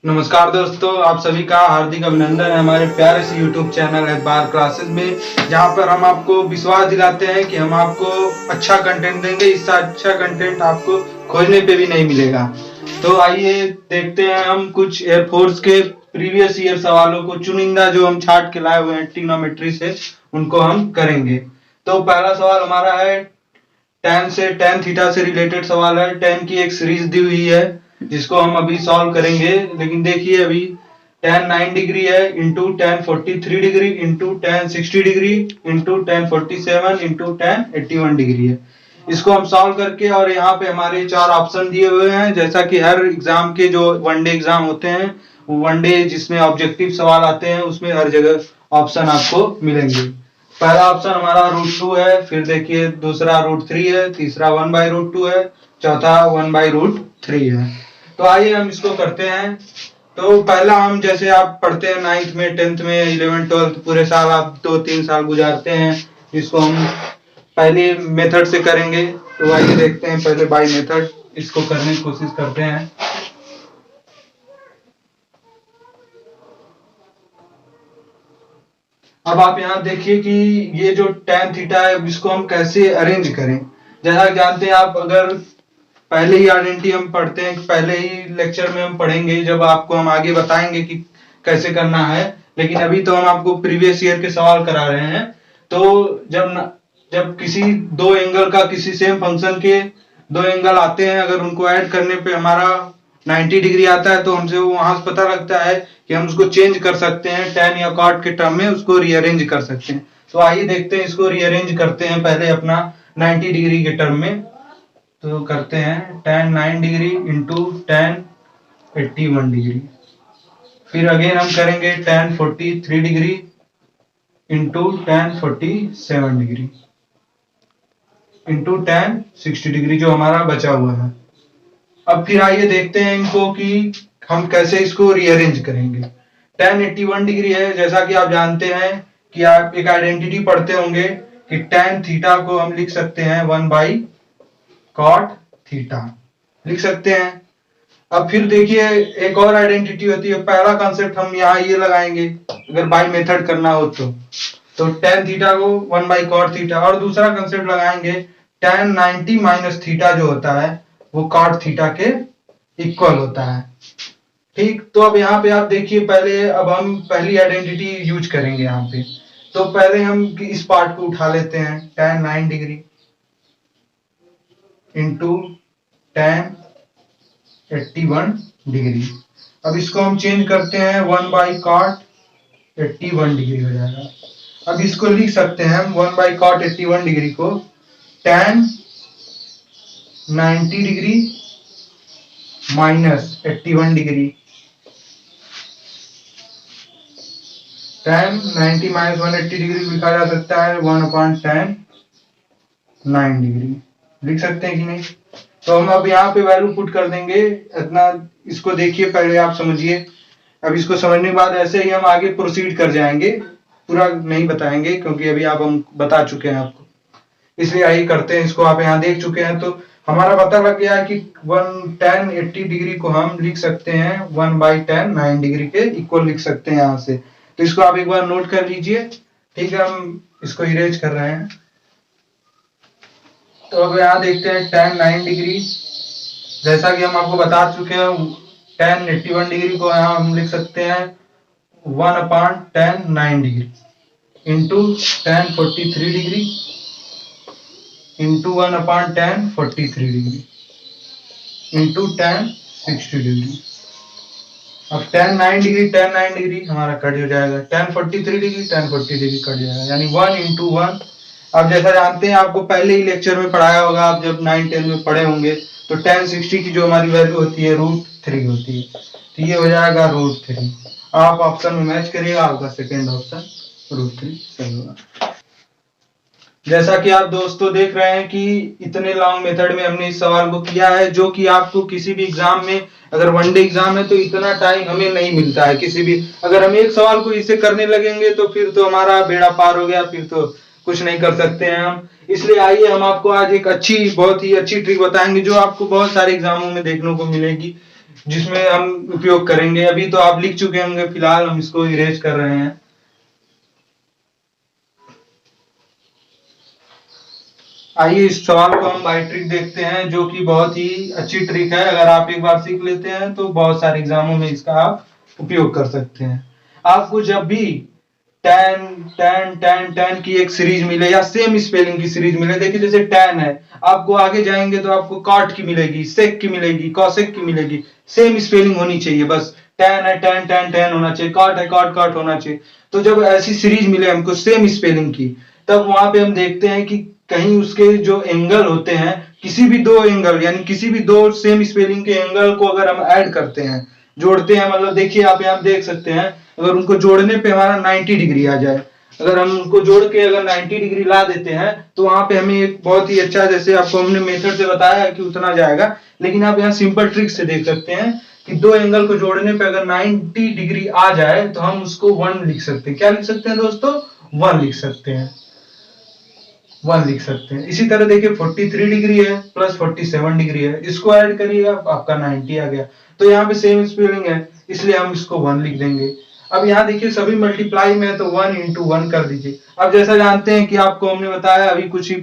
नमस्कार दोस्तों, आप सभी का हार्दिक अभिनंदन है हमारे प्यारे से YouTube चैनल एतबार क्लासेस में, जहां पर हम आपको विश्वास दिलाते हैं कि हम आपको अच्छा कंटेंट देंगे। इससे अच्छा कंटेंट आपको खोजने पे भी नहीं मिलेगा। तो आइए देखते हैं हम कुछ एयरफोर्स के प्रीवियस ईयर सवालों को, चुनिंदा जो हम छाट के लाए हुए हैं ट्रिग्नोमेट्री से, उनको हम करेंगे। तो पहला सवाल हमारा है tan थीटा से रिलेटेड सवाल है। tan की एक सीरीज दी हुई है जिसको हम अभी सॉल्व करेंगे। लेकिन देखिए अभी tan 9 डिग्री है into tan 43 degree into tan 60 degree into tan 47 into tan 81 degree है। इसको हम सॉल्व करके, और यहाँ पे हमारे 4 ऑप्शन दिए हुए हैं। जैसा कि हर एग्जाम के जो वनडे एग्जाम होते हैं, वनडे जिसमें ऑब्जेक्टिव सवाल आते हैं, उसमें हर जगह ऑप्शन आपको मिलेंगे। पहला ऑप्शन हमारा √2 है, फिर देखिए दूसरा √3 है, तीसरा 1/√2 है, चौथा 1/√3 है। तो आइए हम इसको करते हैं। तो पहला हम, जैसे आप पढ़ते हैं 9th में, 10th में, 11th 12th, पूरे साल आप 2-3 साल गुजारते हैं, इसको हम पहले मेथड से करेंगे। तो आइए देखते हैं पहले बाय मेथड इसको करने की कोशिश करते हैं। अब आप यहाँ देखिए कि ये जो tan थीटा है, इसको हम कैसे अरेंज करें। जैसा जानते हैं आप, अगर पहले ही आइडेंटिटी हम पढ़ते हैं, पहले ही लेक्चर में हम पढ़ेंगे, जब आपको हम आगे बताएंगे कि कैसे करना है। लेकिन अभी तो हम आपको प्रीवियस ईयर के सवाल करा रहे हैं। तो जब किसी दो एंगल का, किसी सेम फंक्शन के दो एंगल आते हैं, अगर उनको ऐड करने पे हमारा 90 डिग्री आता है, तो हमसे वहां से पता लगता है कि हम उसको चेंज कर सकते हैं, tan या cot के टर्म में उसको रीअरेंज कर सकते हैं। तो आइए देखते हैं, इसको रीअरेंज करते हैं पहले अपना 90 डिग्री के टर्म में। तो करते हैं tan 9 degree into tan 81 degree, फिर अगेन हम करेंगे tan 43 degree into tan 47 degree into tan 60 degree जो हमारा बचा हुआ है। अब फिर आइए देखते हैं इनको कि हम कैसे इसको रीअरेंज करेंगे। tan 81 डिग्री है, जैसा कि आप जानते हैं कि आप एक आइडेंटिटी पढ़ते होंगे कि tan थीटा को हम लिख सकते हैं 1/cot थीटा, लिख सकते हैं। अब फिर देखिए एक और आइडेंटिटी होती है। पहला कॉन्सेप्ट हम यहाँ ये लगाएंगे अगर बाय मेथड करना हो तो tan थीटा को 1/cot थीटा, और दूसरा कंसेप्ट लगाएंगे tan 90 माइनस थीटा जो होता है वो cot थीटा के इक्वल होता है। ठीक, तो अब यहाँ पे आप देखिए, पहले अब हम पहली आइडेंटिटी यूज करेंगे यहाँ पे। तो पहले हम इस पार्ट को उठा लेते हैं, tan 9 degree into tan 81 degree. अब इसको हम चेंज करते हैं, 1/cot 81 डिग्री हो जाएगा। अब इसको लिख सकते हैं हम 1/cot 81 डिग्री को tan 90 degree minus 81 degree, tan 90 minus 180 degree लिखा जा सकता है 1/tan 9 डिग्री, लिख सकते हैं कि नहीं। तो हम अब यहाँ पे वैल्यू पुट कर देंगे इतना। इसको देखिए, पहले आप समझिए। अब इसको समझने के बाद ऐसे ही हम आगे प्रोसीड कर जाएंगे, पूरा नहीं बताएंगे क्योंकि अभी आप हम बता चुके हैं आपको, इसलिए आइए करते हैं इसको। आप यहाँ देख चुके हैं, तो हमारा पता लग गया है कि tan 80 डिग्री को हम लिख सकते हैं 1/tan 9 डिग्री के इक्वल लिख सकते हैं यहाँ से। तो इसको आप एक बार नोट कर लीजिए। ठीक है, हम इसको इरेज कर रहे हैं। तो अब यहाँ देखते हैं tan 9 डिग्री, जैसा कि हम आपको बता चुके हैं, tan 81 डिग्री को यहाँ हम लिख सकते हैं 1/tan 9 degree into tan 43 degree into 1/tan 43 degree into tan 60 degree. अब tan 9 डिग्री हमारा कट हो जाएगा, tan 43 degree tan 40 degree cut जाएगा, यानी 1 इंटू 1। अब जैसा जानते हैं, आपको पहले ही लेक्चर में पढ़ाया होगा, आप जब 9-10 में पढ़े होंगे, तो tan 60 की जो हमारी वैल्यू होती है √3 होती है। तो ये हो जाएगा √3। आप ऑप्शन में मैच करिएगा, आपका सेकेंड ऑप्शन √3 सही होगा। जैसा कि आप दोस्तों देख रहे हैं कि इतने लॉन्ग मेथड में हमने इस सवाल को किया है, जो कि आपको किसी भी एग्जाम में, अगर वनडे एग्जाम है तो इतना टाइम हमें नहीं मिलता है किसी भी। अगर हम एक सवाल को इसे करने लगेंगे तो फिर तो हमारा बेड़ा पार हो गया, फिर तो कुछ नहीं कर सकते हैं हम। इसलिए आइए हम आपको आज एक बहुत ही अच्छी ट्रिक बताएंगे जो आपको बहुत सारे एग्जामों में देखने को मिलेगी। जिसमें हम उपयोग करेंगे। अभी तो आप लिख चुके होंगे, फिलहाल हम इसको इरेज कर रहे हैं। आइए इस सवाल को हम बाय ट्रिक देखते हैं, जो कि बहुत ही अच्छी ट्रिक है। अगर आप एक बार सीख लेते हैं तो बहुत सारे एग्जामों में इसका आप उपयोग कर सकते हैं। आपको जब भी टेन टेन टेन टेन की एक सीरीज मिले या सेम स्पेलिंग की सीरीज मिले, देखिए जैसे टेन है, आपको आगे जाएंगे तो आपको कॉट की मिलेगी, सेक की मिलेगी, कॉसेक की मिलेगी। सेम स्पेलिंग होनी चाहिए, बस टेन है टेन टेन टेन होना चाहिए, कॉट है कॉट कॉट होना चाहिए। तो जब ऐसी सीरीज मिले हमको सेम स्पेलिंग की, तब वहां पे हम देखते हैं कि कहीं उसके जो एंगल होते हैं, किसी भी दो एंगल यानी किसी भी दो सेम स्पेलिंग के एंगल को अगर हम ऐड करते हैं, जोड़ते हैं, मतलब देखिए आप यहाँ देख सकते हैं, अगर उनको जोड़ने पे हमारा 90 डिग्री आ जाए, अगर हम उनको जोड़ के अगर 90 डिग्री ला देते हैं, तो वहां पे हमें एक बहुत ही अच्छा, जैसे आपको हमने मेथड से बताया है कि उतना जाएगा, लेकिन आप यहाँ सिंपल ट्रिक से देख सकते हैं कि दो एंगल को जोड़ने पे अगर 90 डिग्री आ जाए तो हम उसको 1 लिख सकते हैं। क्या लिख सकते हैं दोस्तों? 1 लिख सकते हैं, 1 लिख सकते हैं। इसी तरह देखिए 43 डिग्री है प्लस 47 डिग्री है, इसको ऐड करिएगा आपका 90 आ गया। तो यहाँ पे सेम स्पेलिंग है, इसलिए हम इसको 1 लिख देंगे। अब यहाँ देखिए सभी मल्टीप्लाई में है, तो 1 इंटू 1 कर दीजिए। अब जैसा जानते हैं कि आपको हमने बताया अभी कुछ ही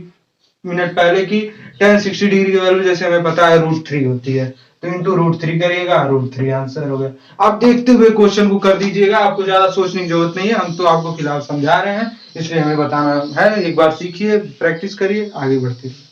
मिनट पहले की tan 60 डिग्री की वैल्यू जैसे हमें पता है √3 होती है, तो इंटू √3 करिएगा, √3 आंसर हो गया। आप देखते हुए क्वेश्चन को कर दीजिएगा, आपको ज्यादा सोचने की जरूरत नहीं है, हम तो आपको फिलहाल समझा रहे हैं, इसलिए हमें बताना है। एक बार सीखिए, प्रैक्टिस करिए, आगे बढ़ते रहिए।